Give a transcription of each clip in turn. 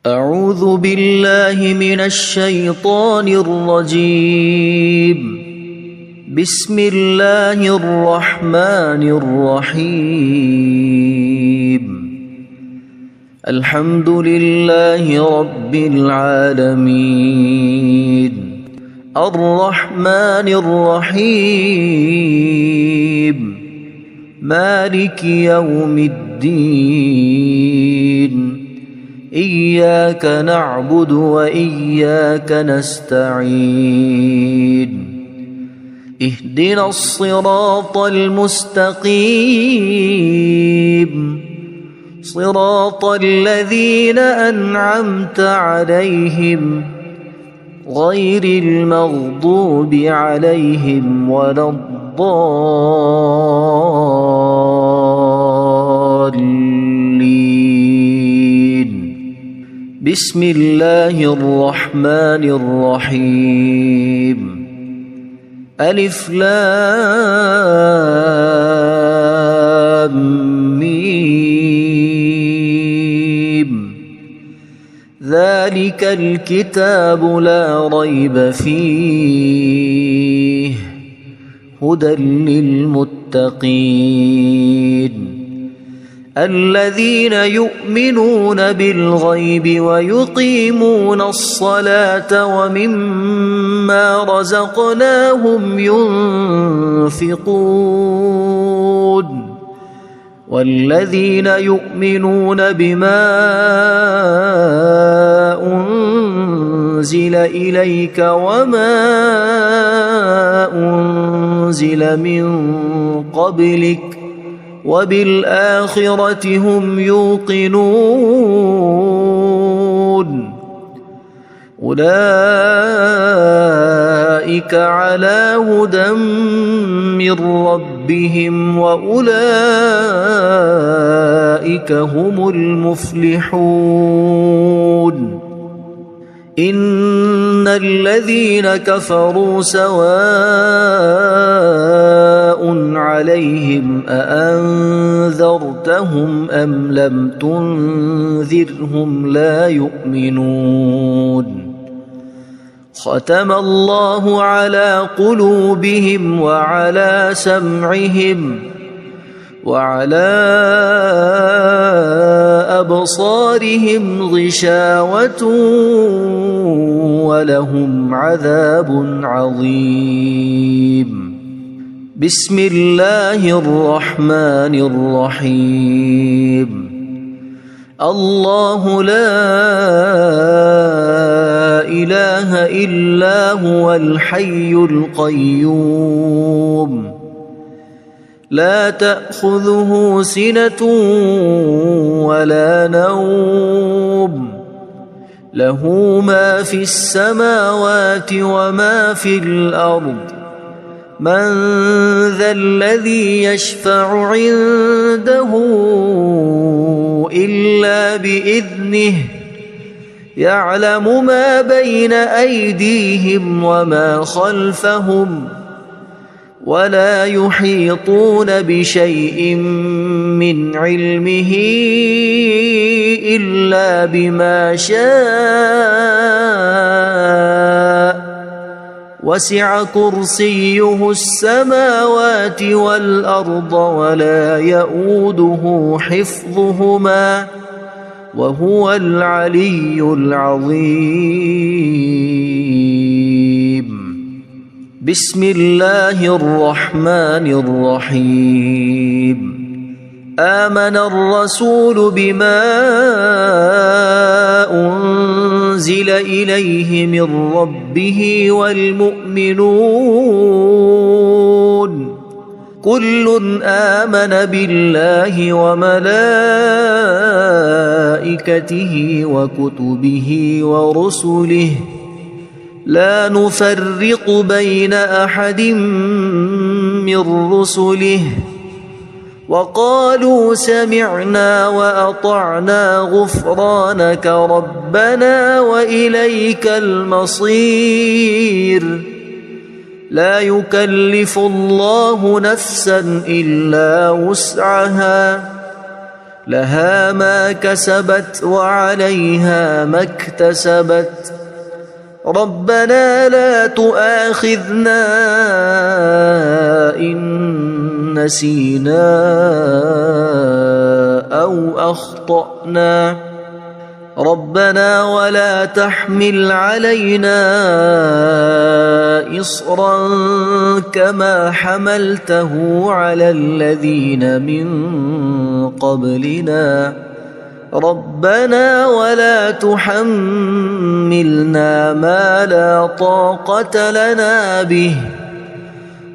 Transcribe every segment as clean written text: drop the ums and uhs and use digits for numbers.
أعوذ بالله من الشيطان الرجيم. بسم الله الرحمن الرحيم. الحمد لله رب العالمين الرحمن الرحيم مالك يوم الدين إياك نعبد وإياك نستعين اهدنا الصراط المستقيم صراط الذين أنعمت عليهم غير المغضوب عليهم ولا الضالين. بسم الله الرحمن الرحيم. ألف لام ميم. ذلك الكتاب لا ريب فيه هدى للمتقين الذين يؤمنون بالغيب ويقيمون الصلاة ومما رزقناهم ينفقون والذين يؤمنون بما أنزل إليك وما أنزل من قبلك وبالآخرة هم يوقنون أولئك على هدى من ربهم وأولئك هم المفلحون. إن الذين كفروا سواء عليهم أأنذرتهم أم لم تنذرهم لا يؤمنون. ختم الله على قلوبهم وعلى سمعهم وعلى أبصارهم غشاوة ولهم عذاب عظيم. بسم الله الرحمن الرحيم. الله لا إله إلا هو الحي القيوم لا تأخذه سنة ولا نوم له ما في السماوات وما في الأرض. من ذا الذي يشفع عنده إلا بإذنه يعلم ما بين أيديهم وما خلفهم ولا يحيطون بشيء من علمه إلا بما شاء وسع كرسيه السماوات والأرض ولا يؤوده حفظهما وهو العلي العظيم. بسم الله الرحمن الرحيم. آمن الرسول بما أنزل إليه من ربه والمؤمنون كل آمن بالله وملائكته وكتبه ورسله لا نفرق بين أحد من رسله وقالوا سمعنا وأطعنا غفرانك ربنا وإليك المصير. لا يكلف الله نفسا إلا وسعها لها ما كسبت وعليها ما اكتسبت ربنا لا تؤاخذنا إن نسينا أو أخطأنا ربنا ولا تحمل علينا إصرا كما حملته على الذين من قبلنا ربنا ولا تحملنا ما لا طاقة لنا به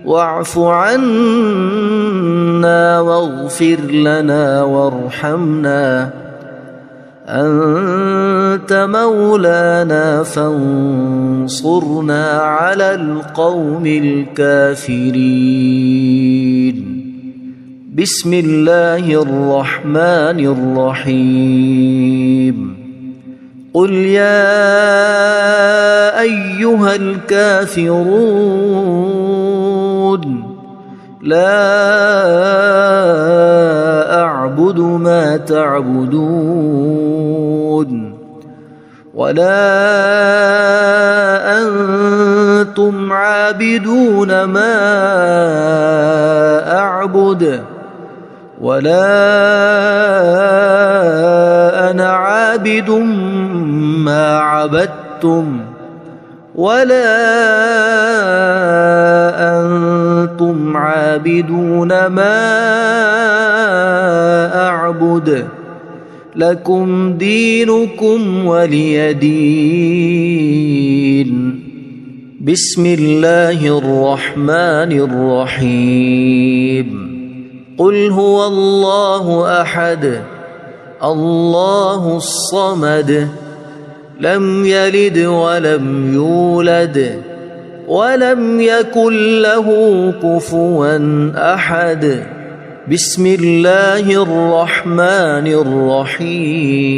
واعف عنا واغفر لنا وارحمنا أنت مولانا فانصرنا على القوم الكافرين بسم الله الرحمن الرحيم قل يا أيها الكافرون لا أعبد ما تعبدون ولا أنتم عابدون ما أعبد ولا أنا عابد ما عبدتم ولا أنتم عابدون ما أعبد لكم دينكم ولي دين بسم الله الرحمن الرحيم قل هو الله أحد الله الصمد لم يلد ولم يولد ولم يكن له كفوا أحد بسم الله الرحمن الرحيم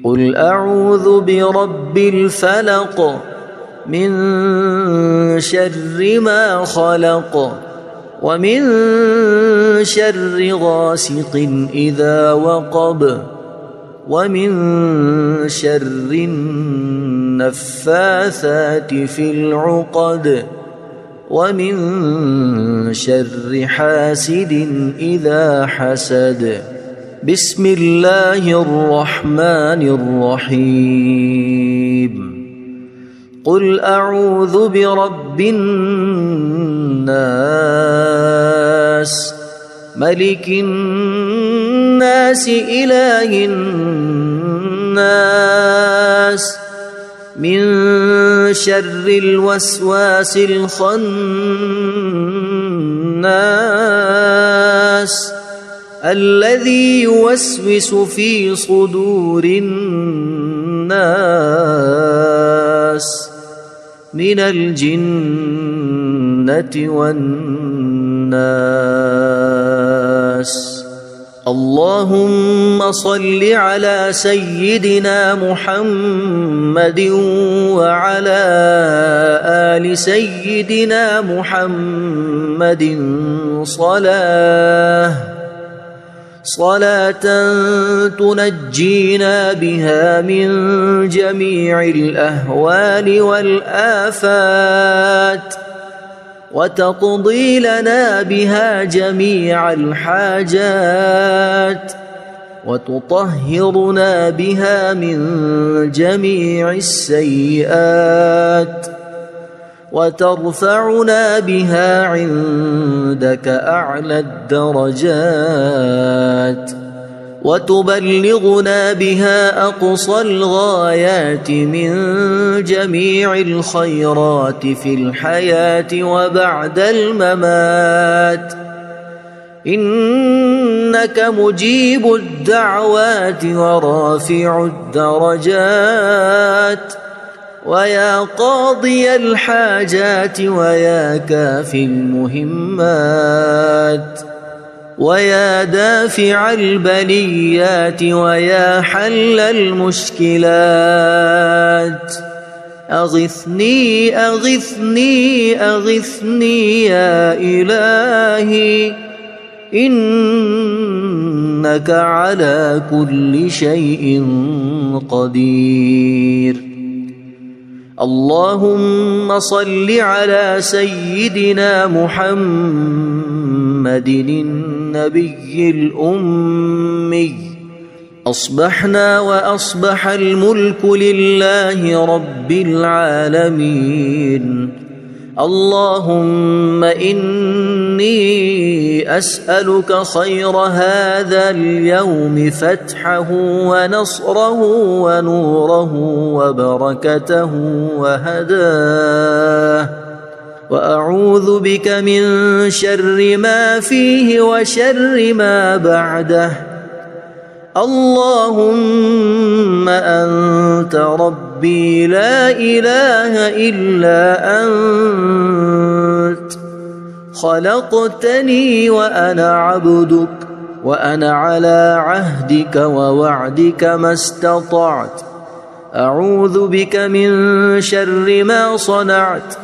قل أعوذ برب الفلق من شر ما خلق ومن شر غاسق إذا وقب ومن شر النفاثات في العقد ومن شر حاسد إذا حسد بسم الله الرحمن الرحيم قل أعوذ برب الناس ملك الناس إله الناس من شر الوسواس الخناس الذي يوسوس في صدور الناس من الجنة والناس اللهم صل على سيدنا محمد وعلى آل سيدنا محمد صلاة تنجينا بها من جميع الأهوال والآفات وتقضي لنا بها جميع الحاجات وتطهرنا بها من جميع السيئات وترفعنا بها عندك أعلى الدرجات وتبلغنا بها أقصى الغايات من جميع الخيرات في الحياة وبعد الممات إنك مجيب الدعوات ورافع الدرجات ويا قاضي الحاجات ويا كافي المهمات ويا دافع البليات ويا حل المشكلات أغثني أغثني أغثني يا إلهي إنك على كل شيء قدير. اللهم صل على سيدنا محمد النبي الأمي. أصبحنا وأصبح الملك لله رب العالمين. اللهم إني أسألك خير هذا اليوم، فتحه ونصره ونوره وبركته وهداه، وأعوذ بك من شر ما فيه وشر ما بعده. اللهم أنت ربي لا إله إلا أنت، خلقتني وأنا عبدك، وأنا على عهدك ووعدك ما استطعت. أعوذ بك من شر ما صنعت.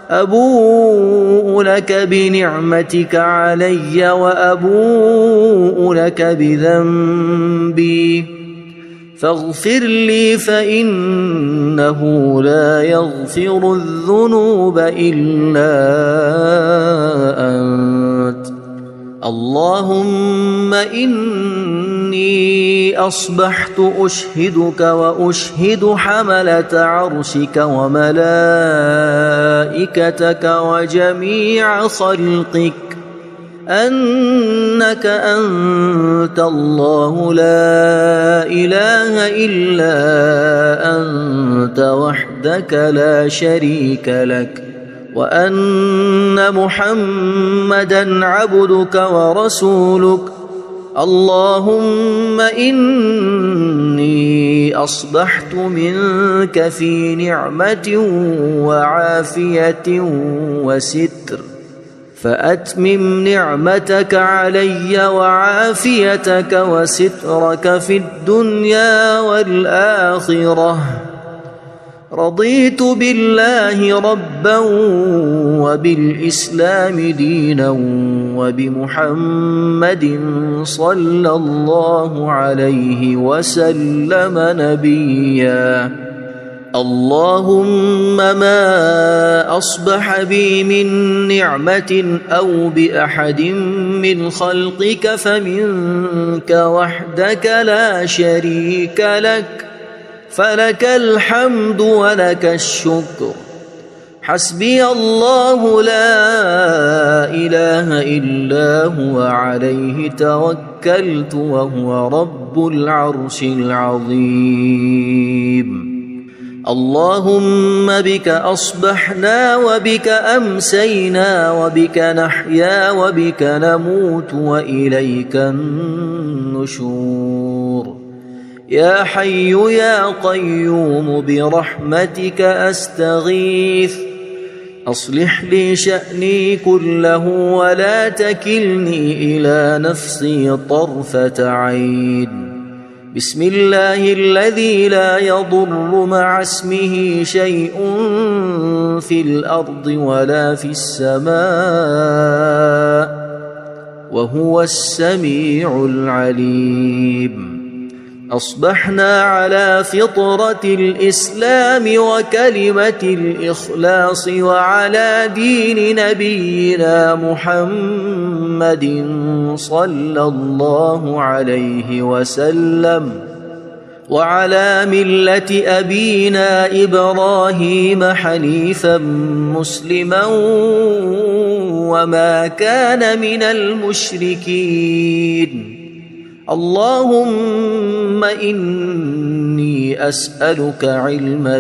أبوء لك بنعمتك علي وأبوء لك بذنبي، فاغفر لي فإنه لا يغفر الذنوب إلا أنت. اللهم إني أصبحت أشهدك وأشهد حملة عرشك وملائكتك وجميع خلقك أنك أنت الله لا إله إلا أنت وحدك لا شريك لك، وأن محمدًا عبدك ورسولك. اللهم إني أصبحت منك في نعمة وعافية وستر، فأتمم نعمتك علي وعافيتك وسترك في الدنيا والآخرة. رضيت بالله ربا وبالإسلام دينا وبمحمد صلى الله عليه وسلم نبيا. اللهم ما أصبح بي من نعمة أو بأحد من خلقك فمنك وحدك لا شريك لك، فلك الحمد ولك الشكر. حسبي الله لا إله إلا هو عليه توكلت وهو رب العرش العظيم. اللهم بك أصبحنا وبك أمسينا وبك نحيا وبك نموت وإليك النشور. يا حي يا قيوم برحمتك أستغيث، أصلح لي شأني كله ولا تكلني إلى نفسي طرفة عين. بسم الله الذي لا يضر مع اسمه شيء في الأرض ولا في السماء، وهو السميع العليم. أصبحنا على فطرة الإسلام وكلمة الإخلاص وعلى دين نبينا محمد صلى الله عليه وسلم، وعلى ملة أبينا إبراهيم حنيفا مسلما وما كان من المشركين. اللهم إني أسألك علما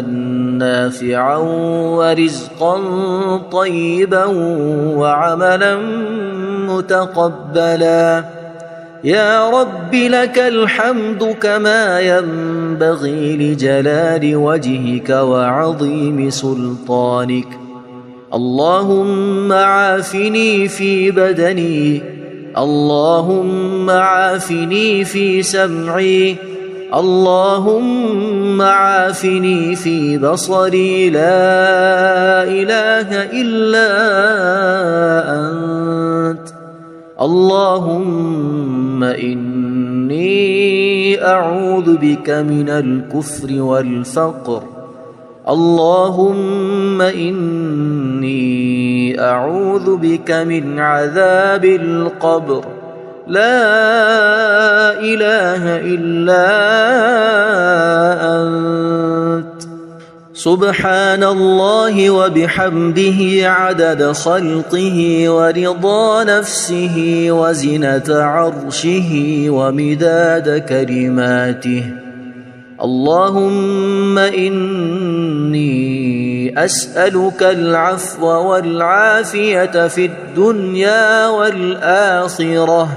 نافعا ورزقا طيبا وعملا متقبلا. يا رب لك الحمد كما ينبغي لجلال وجهك وعظيم سلطانك. اللهم عافني في بدني، اللهم عافني في سمعي، اللهم عافني في بصري. لا إله إلا أنت. اللهم إني أعوذ بك من الكفر والفقر. اللهم إني أعوذ بك من عذاب القبر. لا إله إلا أنت. سبحان الله وبحمده عدد خلقه ورضا نفسه وزنة عرشه ومداد كلماته. اللهم إني أسألك العفو والعافية في الدنيا والآخرة.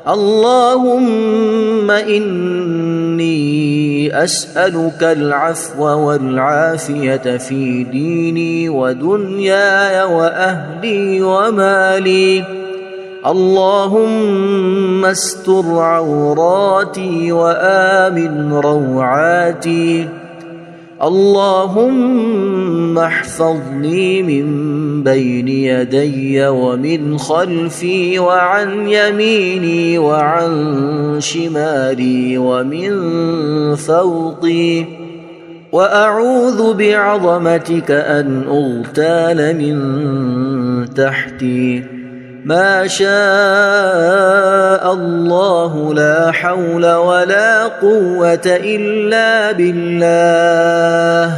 اللهم إني أسألك العفو والعافية في ديني ودنياي وأهلي ومالي. اللهم استر عوراتي وآمن روعاتي. اللهم احفظني من بين يدي ومن خلفي وعن يميني وعن شمالي ومن فوقي. وأعوذ بعظمتك أن أغتال من تحتي. ما شاء الله لا حول ولا قوة إلا بالله.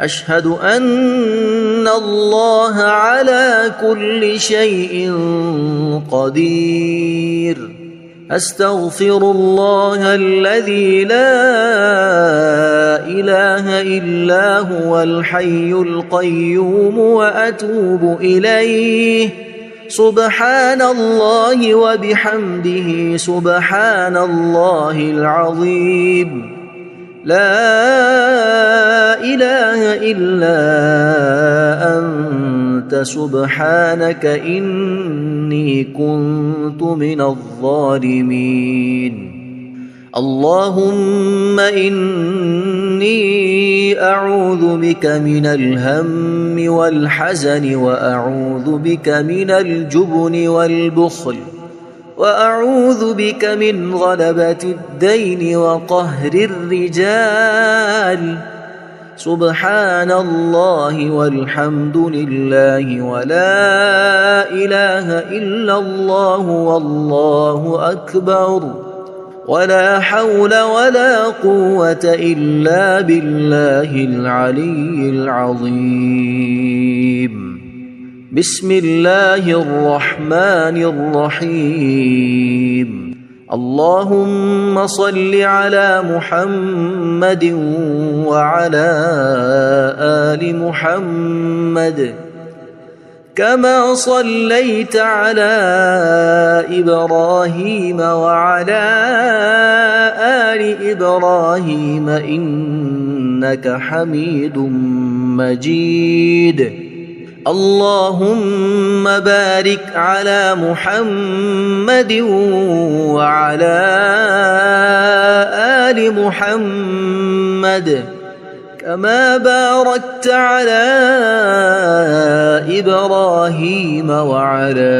أشهد أن الله على كل شيء قدير. أستغفر الله الذي لا إله إلا هو الحي القيوم وأتوب إليه. سبحان الله وبحمده سبحان الله العظيم. لا إله إلا أنت سبحانك إني كنت من الظالمين. اللهم إني أعوذ بك من الهم والحزن وأعوذ بك من الجبن والبخل وأعوذ بك من غلبة الدين وقهر الرجال. سبحان الله والحمد لله ولا إله إلا الله والله أكبر ولا حول ولا قوة إلا بالله العلي العظيم. بسم الله الرحمن الرحيم. اللهم صل على محمد وعلى آل محمد كما صليت على إبراهيم وعلى آل إبراهيم إنك حميد مجيد. اللهم بارك على محمد وعلى آل محمد كما باركت على إبراهيم وعلى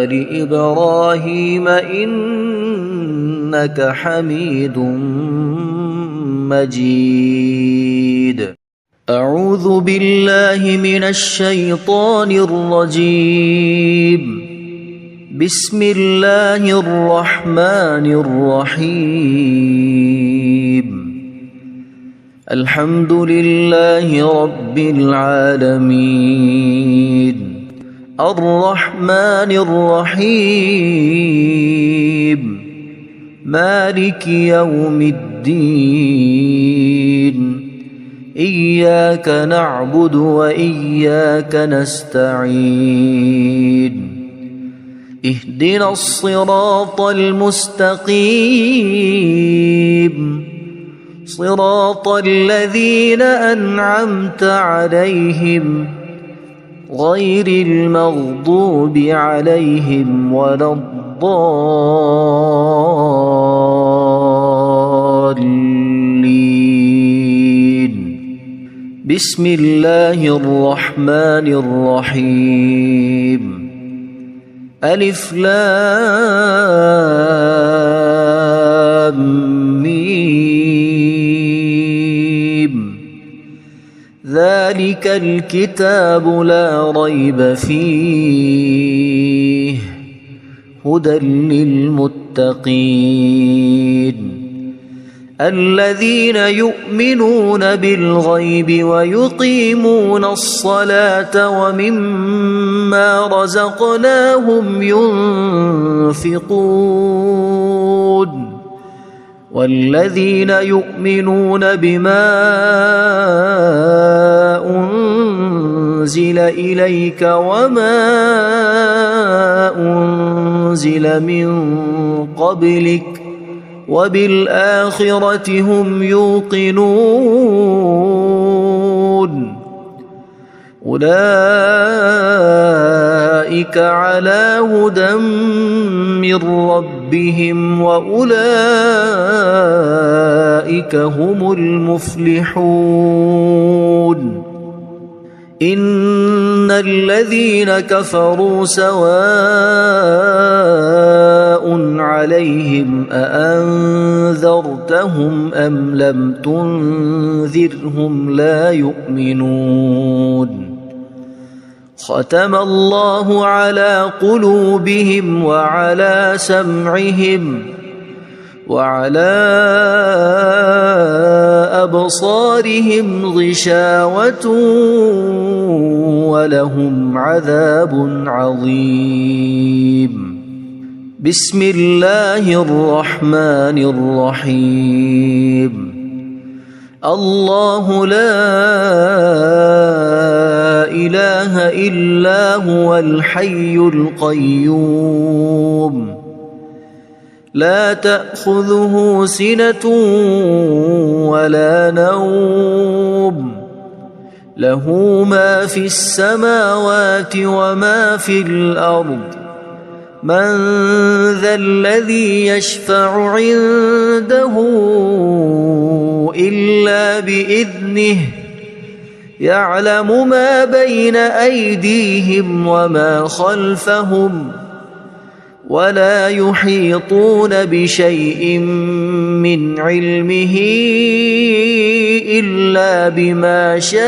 آل إبراهيم إنك حميد مجيد. أعوذ بالله من الشيطان الرجيم. بسم الله الرحمن الرحيم. الحمد لله رب العالمين الرحمن الرحيم مالك يوم الدين. إياك نعبد وإياك نستعين. اهدنا الصراط المستقيم صراط الذين أنعمت عليهم غير المغضوب عليهم ولا الضالين. بسم الله الرحمن الرحيم. ألف لام ميم ذلك الكتاب لا ريب فيه هدى للمتقين الذين يؤمنون بالغيب ويقيمون الصلاة ومما رزقناهم ينفقون والذين يؤمنون بما أنزل إليك وما أنزل من قبلك وبالآخرة هم يوقنون أولئك على هدى من ربهم وأولئك هم المفلحون إن الذين كفروا سواء عليهم أأنذرتهم أم لم تنذرهم لا يؤمنون ختم الله على قلوبهم وعلى سمعهم وعلى أبصارهم غشاوة ولهم عذاب عظيم بسم الله الرحمن الرحيم الله لا إله إلا هو الحي القيوم لا تأخذه سنة ولا نوم له ما في السماوات وما في الأرض من ذا الذي يشفع عنده إلا بإذنه يعلم ما بين أيديهم وما خلفهم ولا يحيطون بشيء من علمه إلا بما شاء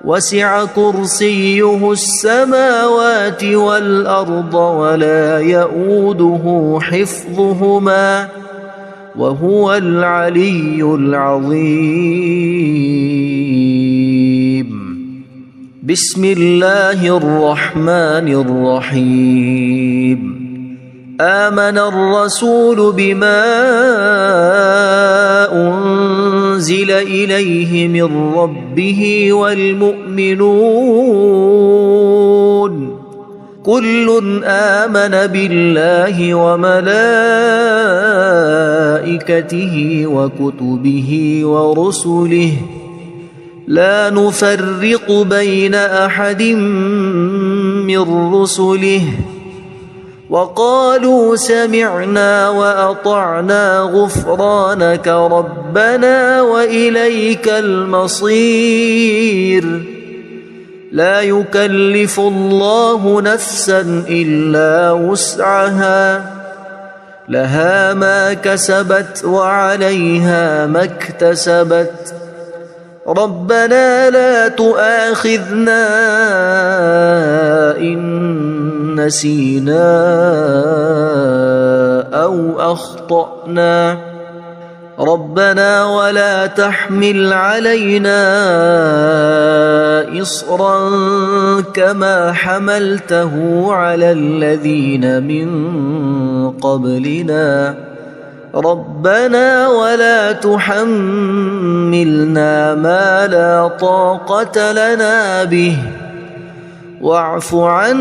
وسع كرسيه السماوات والأرض ولا يؤوده حفظهما وهو العلي العظيم بسم الله الرحمن الرحيم آمن الرسول بما أنزل إليه من ربه والمؤمنون كل آمن بالله وملائكته وكتبه ورسله لا نفرق بين أحد من رسله وقالوا سمعنا وأطعنا غفرانك ربنا وإليك المصير لا يكلف الله نفسا إلا وسعها لها ما كسبت وعليها ما اكتسبت ربنا لا تؤاخذنا إن نسينا أو أخطأنا ربنا ولا تحمل علينا إصرا كما حملته على الذين من قبلنا ربنا ولا تحملنا ما لا طاقة لنا به واعف عنا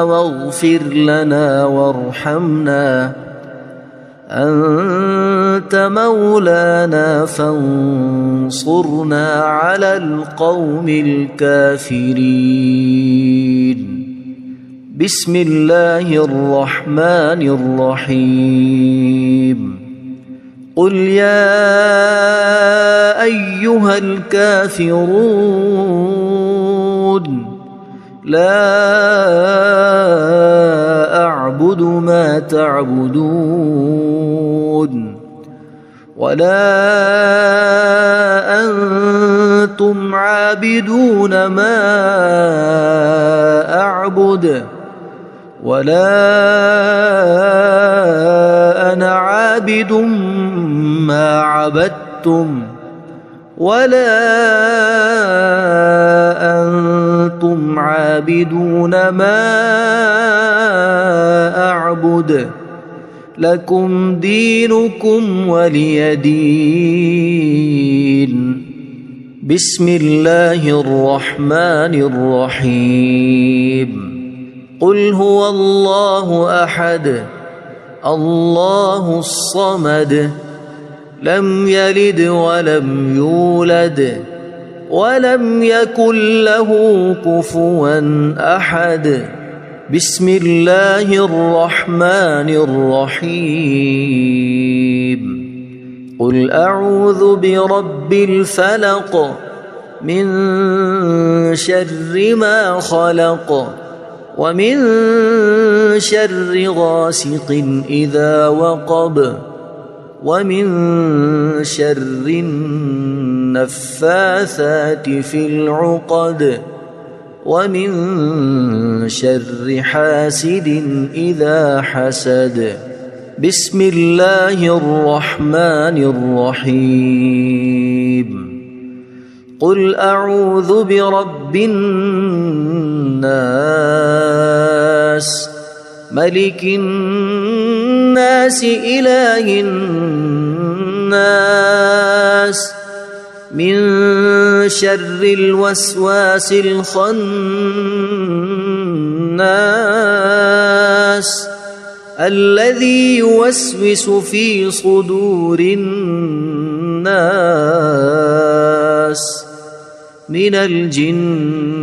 واغفر لنا وارحمنا أنت مولانا فانصرنا على القوم الكافرين بسم الله الرحمن الرحيم قل يا أيها الكافرون لا أعبد ما تعبدون ولا أنتم عابدون ما أعبد ولا أنا عابد ما عبدتم ولا أنتم عابدون ما أعبد لكم دينكم ولي دين. بسم الله الرحمن الرحيم. قل هو الله أحد الله الصمد لم يلد ولم يولد ولم يكن له كفوا أحد. بسم الله الرحمن الرحيم. قل أعوذ برب الفلق من شر ما خلق ومن شر غاسق إذا وقب ومن شر النفاثات في العقد ومن شر حاسد إذا حسد. بسم الله الرحمن الرحيم. قل أعوذ برب الناس ملك الناس إله الناس من شر الوسواس الخناس الذي يوسوس في صدور الناس من الجنة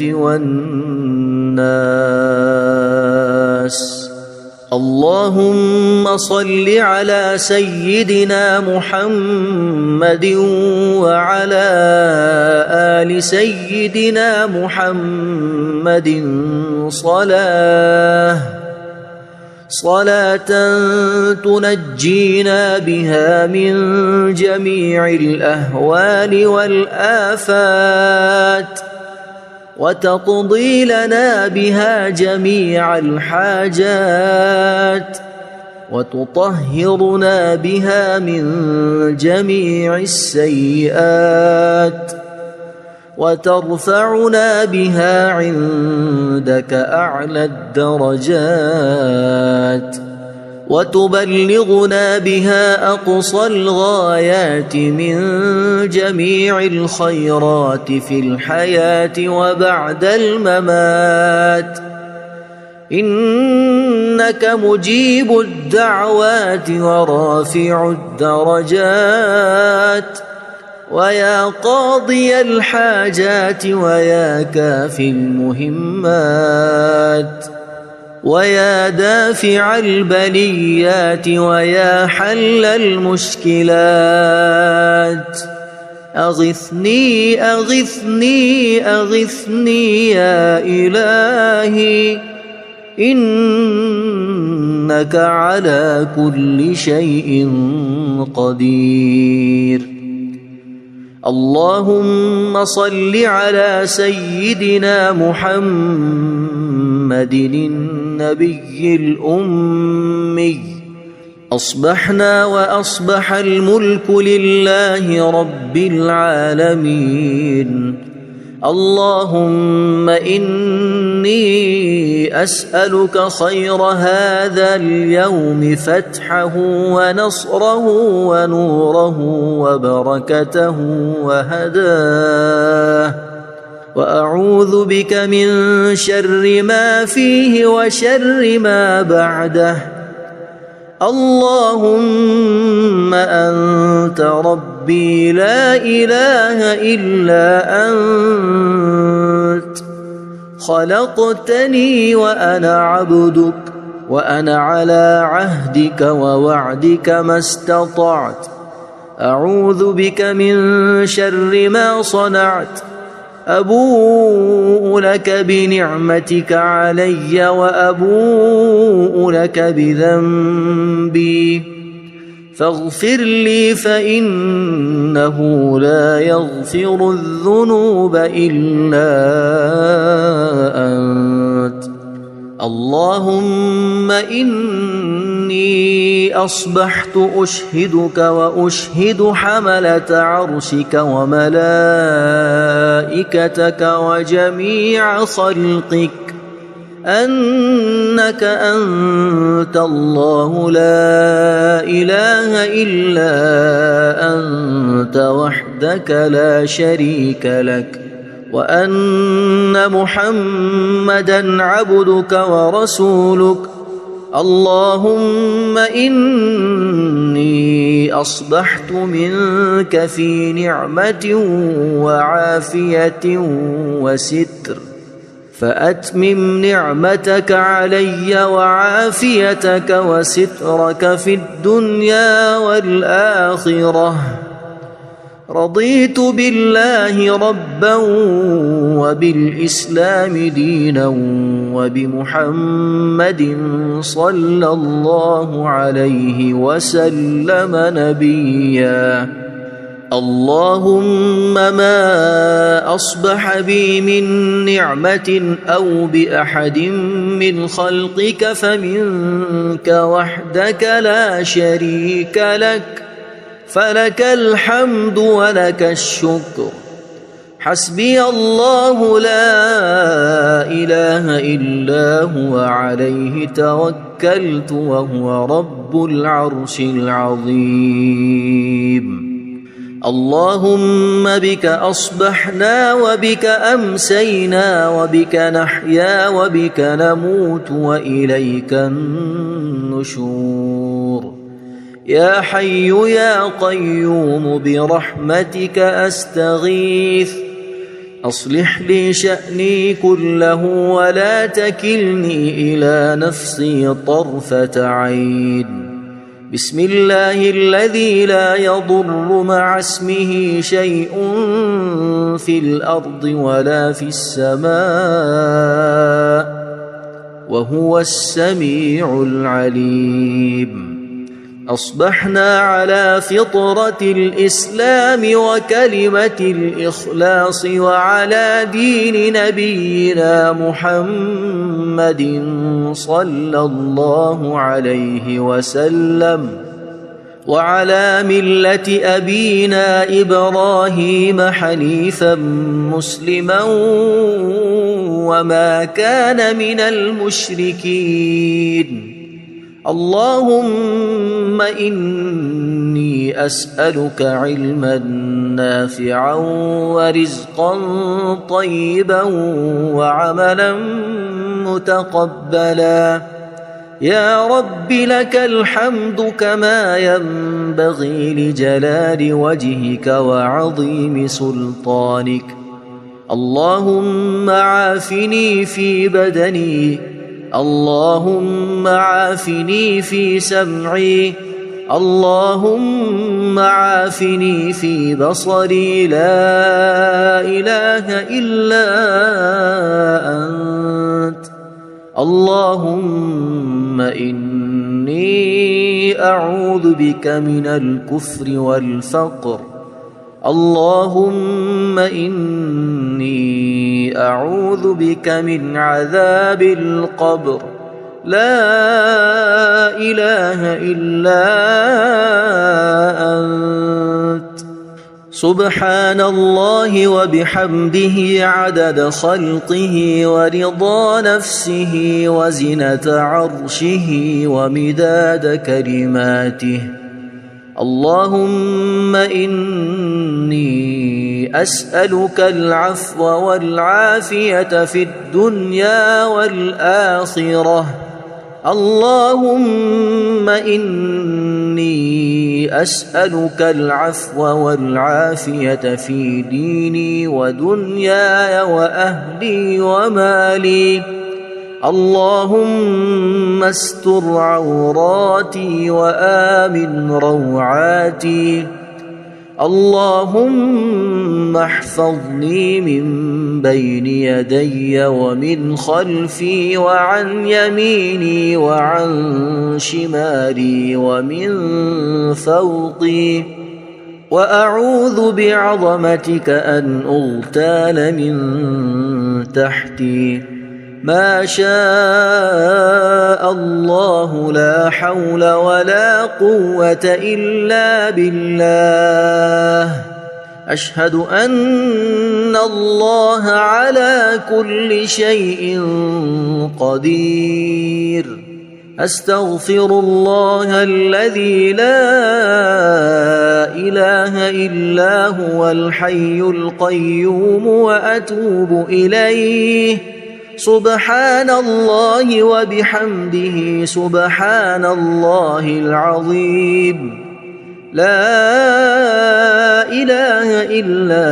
والناس. اللهم صل على سيدنا محمد وعلى آل سيدنا محمد صلاة تنجينا بها من جميع الأهوال والآفات وتقضي لنا بها جميع الحاجات وتطهرنا بها من جميع السيئات وترفعنا بها عندك أعلى الدرجات وتبلغنا بها أقصى الغايات من جميع الخيرات في الحياة وبعد الممات. إنك مجيب الدعوات ورافع الدرجات ويا قاضي الحاجات ويا كافي المهمات ويا دافع البليات ويا حل المشكلات. أغثني أغثني أغثني يا إلهي إنك على كل شيء قدير. اللهم صل على سيدنا محمد النبي الأمي. أصبحنا وأصبح الملك لله رب العالمين. اللهم إني أسألك خير هذا اليوم فتحه ونصره ونوره وبركته وهداه وأعوذ بك من شر ما فيه وشر ما بعده. اللهم أنت ربي لا إله إلا أنت خلقتني وأنا عبدك وأنا على عهدك ووعدك ما استطعت. أعوذ بك من شر ما صنعت أبوء لك بنعمتك علي وأبوء لك بذنبي فاغفر لي فإنه لا يغفر الذنوب إلا أنت. اللهم إني أصبحت أشهدك وأشهد حملة عرشك وملائكتك وجميع خلقك أنك أنت الله لا إله إلا أنت وحدك لا شريك لك وأن محمدًا عبدك ورسولك. اللهم إني أصبحت منك في نعمة وعافية وستر فأتمم نعمتك علي وعافيتك وسترك في الدنيا والآخرة. رضيت بالله ربا وبالإسلام دينا وبمحمد صلى الله عليه وسلم نبيا. اللهم ما أصبح بي من نعمة أو بأحد من خلقك فمنك وحدك لا شريك لك فلك الحمد ولك الشكر. حسبي الله لا إله إلا هو عليه توكلت وهو رب العرش العظيم. اللهم بك أصبحنا وبك أمسينا وبك نحيا وبك نموت وإليك النشور. يا حي يا قيوم برحمتك أستغيث أصلح لي شأني كله ولا تكلني إلى نفسي طرفة عين. بسم الله الذي لا يضر مع اسمه شيء في الأرض ولا في السماء وهو السميع العليم. أصبحنا على فطرة الإسلام وكلمة الإخلاص وعلى دين نبينا محمد صلى الله عليه وسلم وعلى ملة أبينا إبراهيم حنيفا مسلما وما كان من المشركين. اللهم إني أسألك علما نافعا ورزقا طيبا وعملا متقبلا. يا رب لك الحمد كما ينبغي لجلال وجهك وعظيم سلطانك. اللهم عافني في بدني اللهم عافني في سمعي اللهم عافني في بصري لا إله إلا أنت. اللهم إني أعوذ بك من الكفر والفقر. اللهم إني أعوذ بك من عذاب القبر. لا إله إلا أنت. سبحان الله وبحمده عدد خلقه ورضا نفسه وزنة عرشه ومداد كلماته. اللهم إني أسألك العفو والعافية في الدنيا والآخرة. اللهم إني أسألك العفو والعافية في ديني ودنياي وأهلي ومالي. اللهم استر عوراتي وآمن روعاتي. اللهم احفظني من بين يدي ومن خلفي وعن يميني وعن شمالي ومن فوقي، وأعوذ بعظمتك أن أغتال من تحتي. ما شاء الله لا حول ولا قوة إلا بالله. أشهد أن الله على كل شيء قدير. أستغفر الله الذي لا إله إلا هو الحي القيوم وأتوب إليه. سبحان الله وبحمده سبحان الله العظيم. لا إله إلا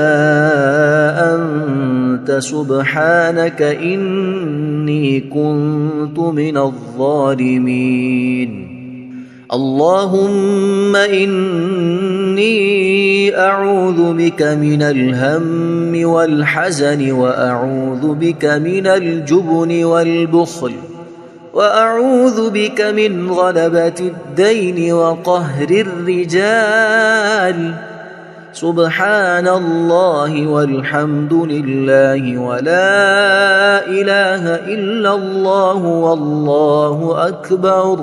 أنت سبحانك إني كنت من الظالمين. اللهم إني أعوذ بك من الهم والحزن، وأعوذ بك من الجبن والبخل، وأعوذ بك من غلبة الدين وقهر الرجال. سبحان الله والحمد لله ولا إله إلا الله والله أكبر،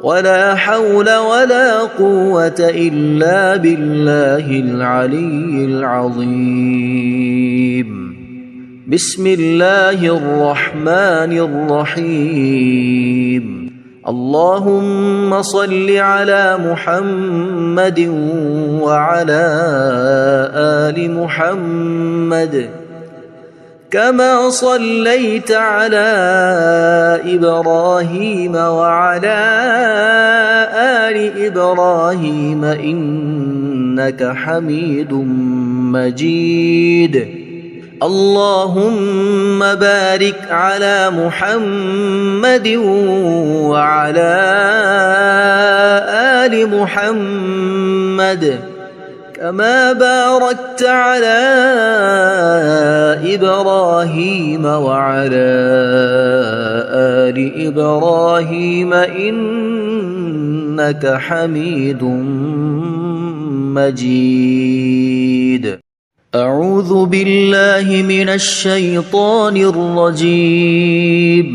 ولا حول ولا قوة إلا بالله العلي العظيم. بسم الله الرحمن الرحيم. اللهم صل على محمد وعلى آل محمد كما صليت على إبراهيم وعلى آل إبراهيم إنك حميد مجيد. اللهم بارك على محمد وعلى آل محمد كما باركت على إبراهيم وعلى آل إبراهيم إنك حميد مجيد. أعوذ بالله من الشيطان الرجيم.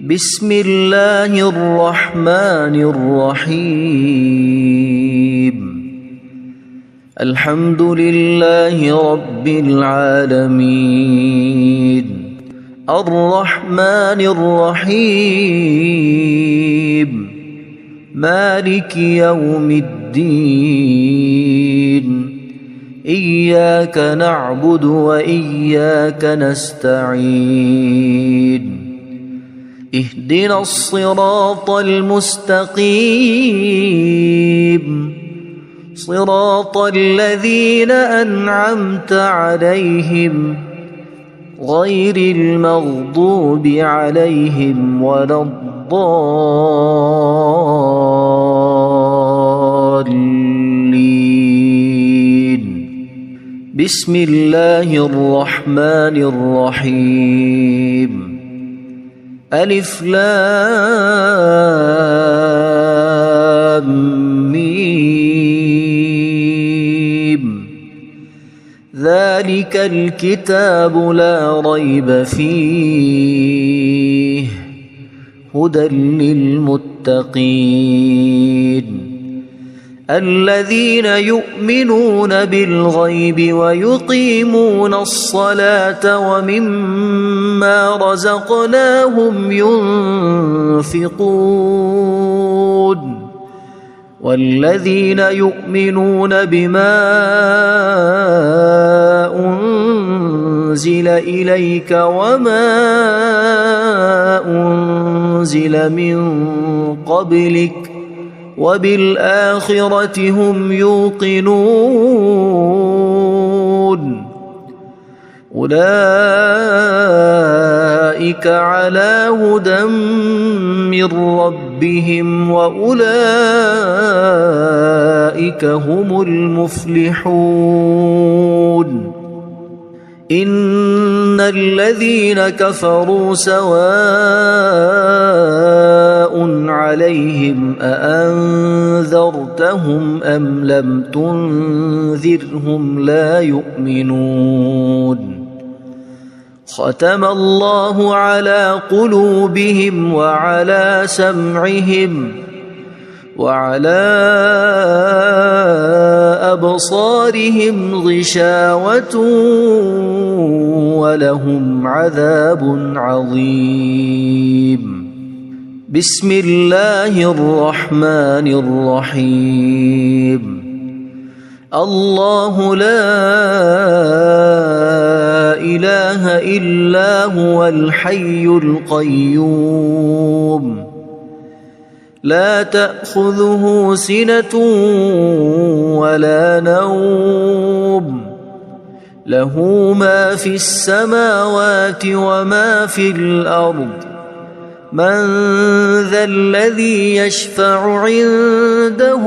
بسم الله الرحمن الرحيم. الحمد لله رب العالمين. الرحمن الرحيم. مالك يوم الدين. إياك نعبد وإياك نستعين. اهدنا الصراط المستقيم. صراط الذين أنعمت عليهم غير المغضوب عليهم ولا الضالين. بسم الله الرحمن الرحيم. ألف لام ميم. ذلك الكتاب لا ريب فيه هدى للمتقين الذين يؤمنون بالغيب ويقيمون الصلاة ومما رزقناهم ينفقون والذين يؤمنون بما أنزل إليك وما أنزل من قبلك وبالآخرة هم يوقنون أولئك على هدى من ربهم وأولئك هم المفلحون إن الذين كفروا سواء عليهم أأنذرتهم أم لم تنذرهم لا يؤمنون ختم الله على قلوبهم وعلى سمعهم وعلى أبصارهم غشاوة ولهم عذاب عظيم بسم الله الرحمن الرحيم الله لا إله إلا هو الحي القيوم لا تأخذه سنة ولا نوم له ما في السماوات وما في الأرض من ذا الذي يشفع عنده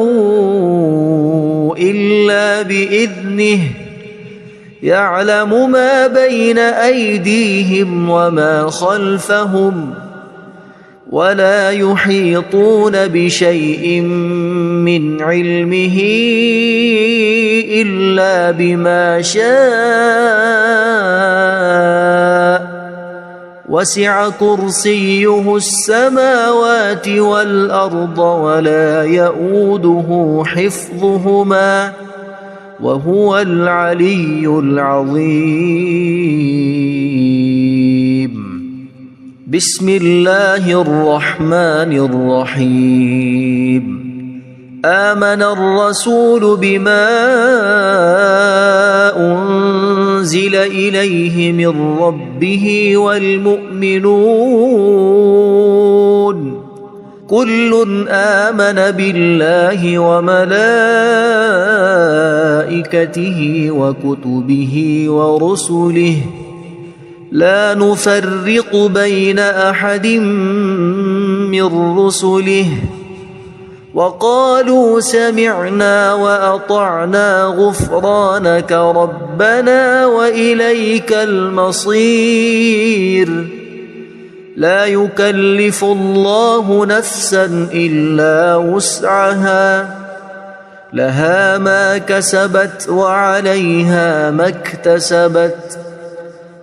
إلا بإذنه يعلم ما بين أيديهم وما خلفهم ولا يحيطون بشيء من علمه إلا بما شاء وسع كرسيه السماوات والأرض ولا يؤوده حفظهما وهو العلي العظيم بسم الله الرحمن الرحيم آمن الرسول بما أنزل إليه من ربه والمؤمنون كل آمن بالله وملائكته وكتبه ورسله لا نفرق بين أحد من رسله وقالوا سمعنا وأطعنا غفرانك ربنا وإليك المصير لا يكلف الله نفسا إلا وسعها لها ما كسبت وعليها ما اكتسبت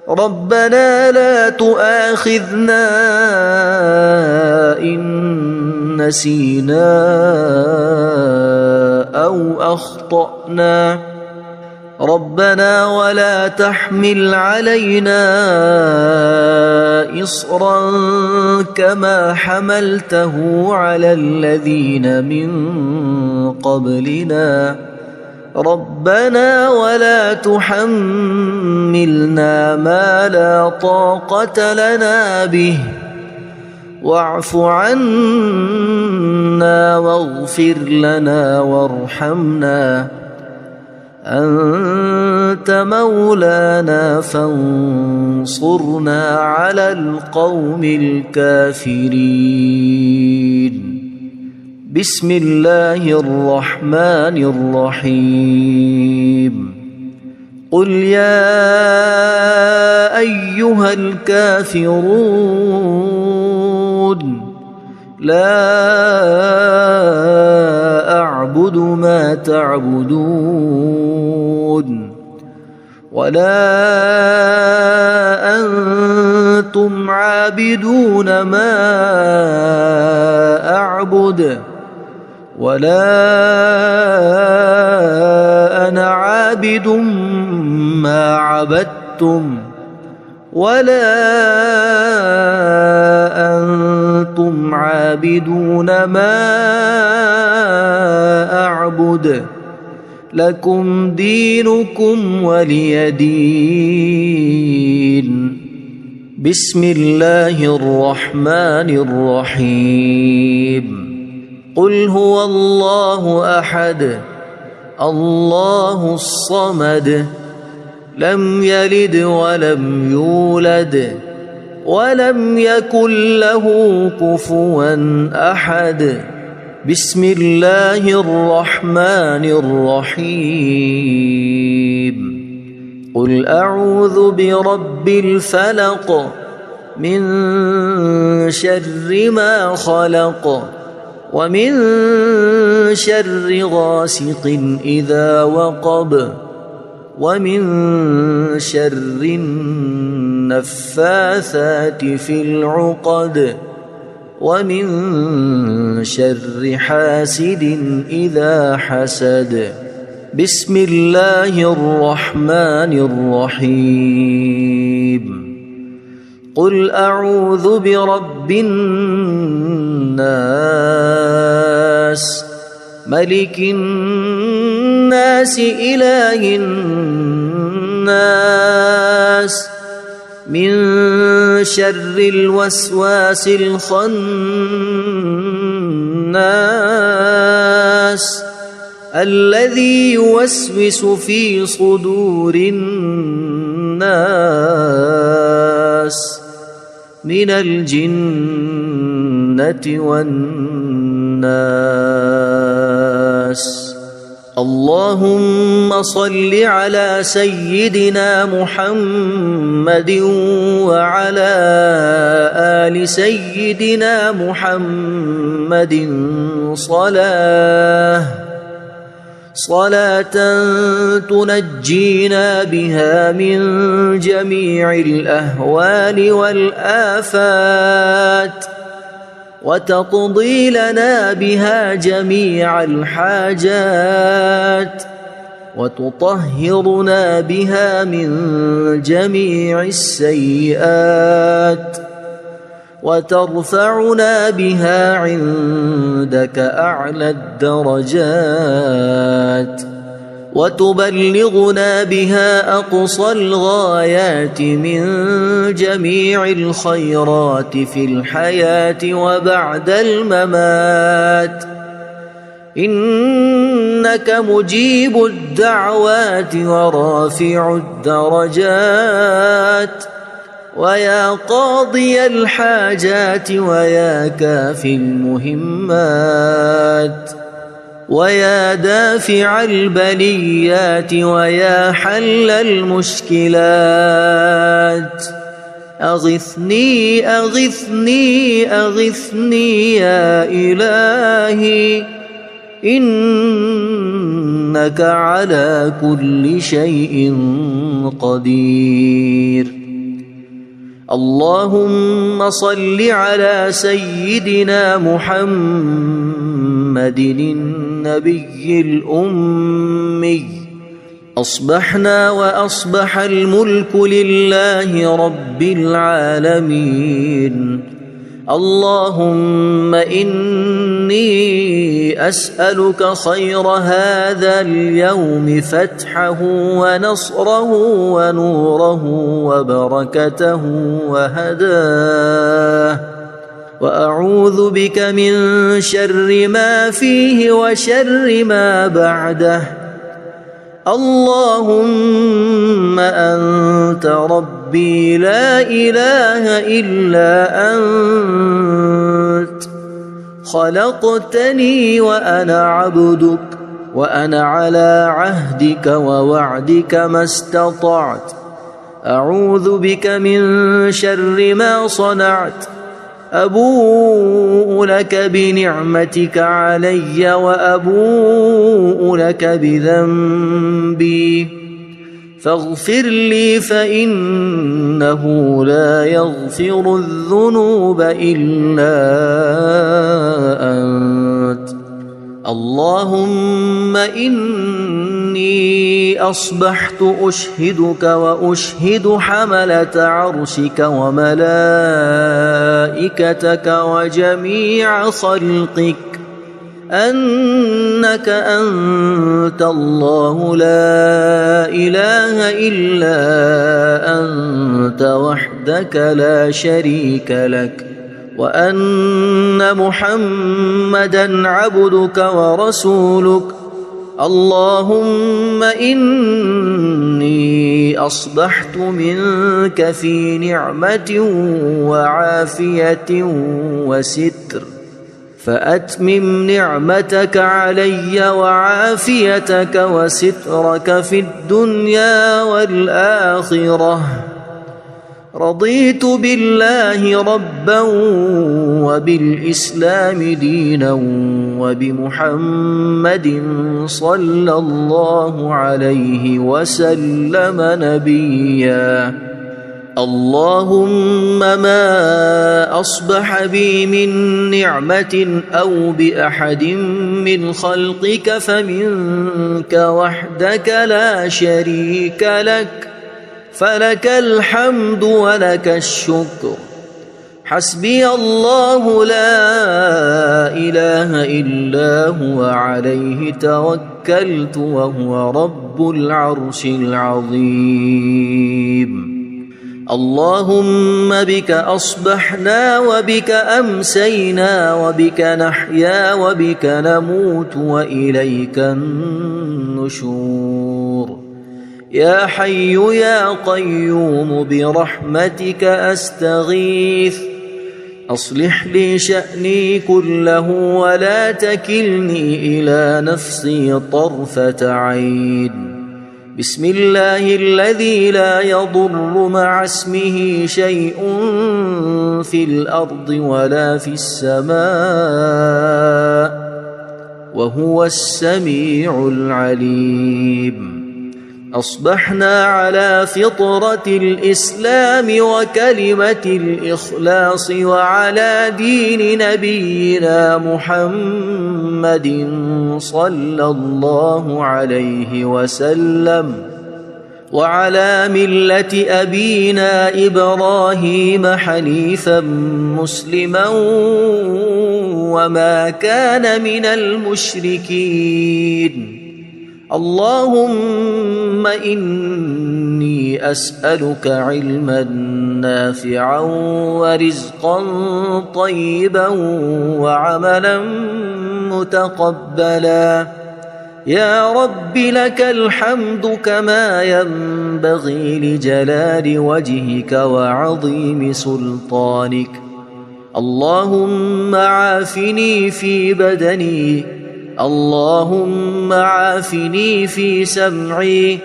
ربنا لا تؤاخذنا إن نسينا أو أخطأنا ربنا ولا تحمل علينا إصرا كما حملته على الذين من قبلنا ربنا ولا تحملنا ما لا طاقة لنا به واعف عنا واغفر لنا وارحمنا أنت مولانا فانصرنا على القوم الكافرين بسم الله الرحمن الرحيم قل يا أيها الكافرون لا أعبد ما تعبدون ولا أنتم عابدون ما أعبد ولا أنا عابد ما عبدتم ولا أنتم عابدون ما أعبد لكم دينكم ولي دين بسم الله الرحمن الرحيم قل هو الله أحد الله الصمد لم يلد ولم يولد ولم يكن له كفوا أحد. بسم الله الرحمن الرحيم. قل أعوذ برب الفلق من شر ما خلق ومن شر غاسق إذا وقب ومن شر النفاثات في العقد ومن شر حاسد إذا حسد. بسم الله الرحمن الرحيم. قل أعوذ برب الناس ملك الناس إله الناس من شر الوسواس الخناس الذي يوسوس في صدور الناس من الجنة والناس. اللهم صل على سيدنا محمد وعلى آل سيدنا محمد صلاة تنجينا بها من جميع الأهوال والآفات وتقضي لنا بها جميع الحاجات وتطهرنا بها من جميع السيئات وترفعنا بها عندك أعلى الدرجات وتبلغنا بها أقصى الغايات من جميع الخيرات في الحياة وبعد الممات. إنك مجيب الدعوات ورافع الدرجات ويا قاضي الحاجات ويا كافي المهمات ويا دافع البليات ويا حل المشكلات. أغثني أغثني أغثني يا إلهي إنك على كل شيء قدير. اللهم صل على سيدنا محمد النبي الأمي. أصبحنا وأصبح الملك لله رب العالمين. اللهم إني أسألك خير هذا اليوم فتحه ونصره ونوره وبركته وهداه وأعوذ بك من شر ما فيه وشر ما بعده. اللهم أنت ربي لا إله إلا أنت خلقتني وأنا عبدك وأنا على عهدك ووعدك ما استطعت. أعوذ بك من شر ما صنعت. أبوء لك بنعمتك علي وأبوء لك بذنبي فاغفر لي فإنه لا يغفر الذنوب إلا أنت. اللهم إني أصبحت أشهدك وأشهد حملة عرشك وملائكتك وجميع خلقك أنك أنت الله لا إله إلا أنت وحدك لا شريك لك وأن محمدًا عبدك ورسولك. اللهم إني إني أصبحت منك في نعمة وعافية وستر، فأتمم نعمتك علي وعافيتك وسترك في الدنيا والآخرة. رضيت بالله ربا وبالإسلام دينا وبمحمد صلى الله عليه وسلم نبيا. اللهم ما أصبح بي من نعمة أو بأحد من خلقك فمنك وحدك لا شريك لك، فلك الحمد ولك الشكر. حسبي الله لا إله إلا هو عليه توكلت وهو رب العرش العظيم. اللهم بك أصبحنا وبك أمسينا وبك نحيا وبك نموت وإليك النشور. يا حي يا قيوم برحمتك أستغيث، أصلح لي شأني كله ولا تكلني إلى نفسي طرفة عين. بسم الله الذي لا يضر مع اسمه شيء في الأرض ولا في السماء وهو السميع العليم. أصبحنا على فطرة الإسلام وكلمة الإخلاص وعلى دين نبينا محمد صلى الله عليه وسلم وعلى ملة أبينا إبراهيم حنيفا مسلما وما كان من المشركين. اللهم إني أسألك علما نافعا ورزقا طيبا وعملا متقبلا. يا رب لك الحمد كما ينبغي لجلال وجهك وعظيم سلطانك. اللهم عافني في بدني، اللهم عافني في سمعي،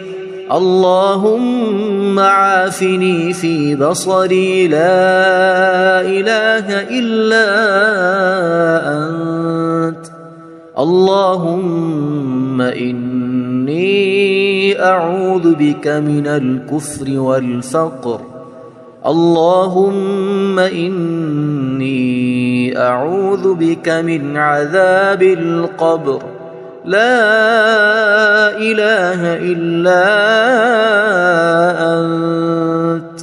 اللهم عافني في بصري. لا إله إلا أنت. اللهم إني أعوذ بك من الكفر والفقر. اللهم إني أعوذ بك من عذاب القبر. لا إله إلا أنت.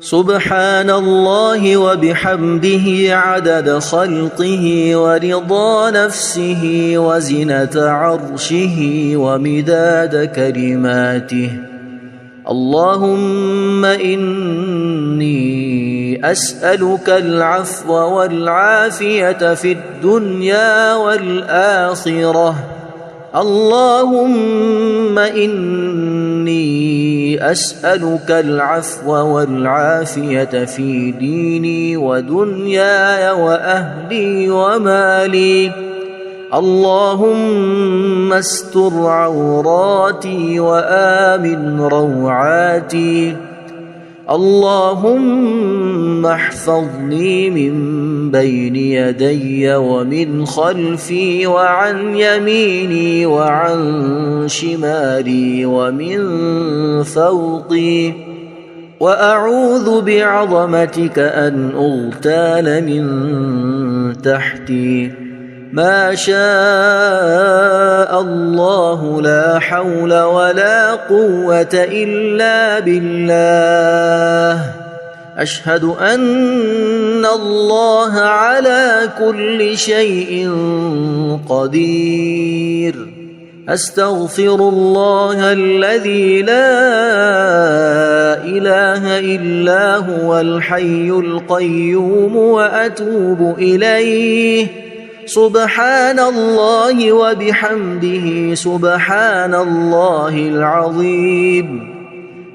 سبحان الله وبحمده عدد خلقه ورضا نفسه وزنة عرشه ومداد كلماته. اللهم إني أسألك العفو والعافية في الدنيا والآخرة. اللهم إني أسألك العفو والعافية في ديني ودنياي وأهلي ومالي. اللهم استر عوراتي وآمن روعاتي. اللهم احفظني من بين يدي ومن خلفي وعن يميني وعن شمالي ومن فوقي. وأعوذ بعظمتك أن أغتال من تحتي. ما شاء الله لا حول ولا قوة إلا بالله. أشهد أن الله على كل شيء قدير. أستغفر الله الذي لا إله إلا هو الحي القيوم وأتوب إليه. سبحان الله وبحمده سبحان الله العظيم.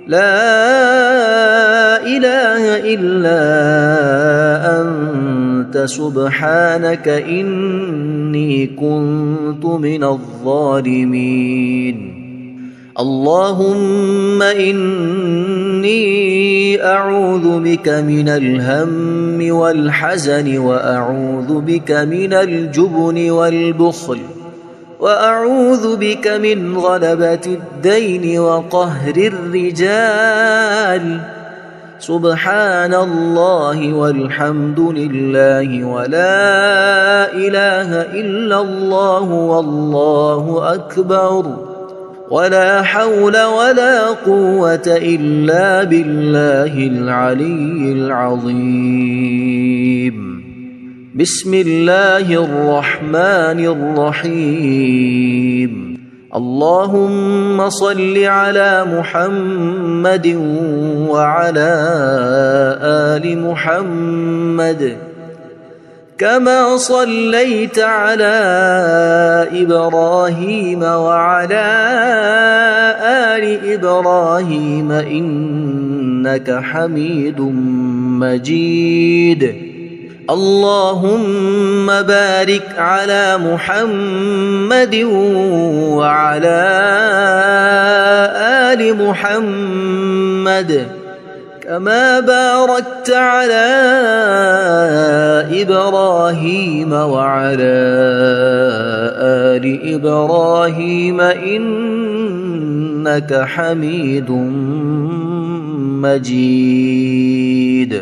لا إله إلا أنت سبحانك إني كنت من الظالمين. اللهم إني أعوذ بك من الهم والحزن، وأعوذ بك من الجبن والبخل، وأعوذ بك من غلبة الدين وقهر الرجال. سبحان الله والحمد لله ولا إله إلا الله والله أكبر، ولا حول ولا قوة إلا بالله العلي العظيم. بسم الله الرحمن الرحيم. اللهم صل على محمد وعلى آل محمد كما صليت على إبراهيم وعلى آل إبراهيم إنك حميد مجيد. اللهم بارك على محمد وعلى آل محمد كما باركت على إبراهيم وعلى آل إبراهيم إنك حميد مجيد.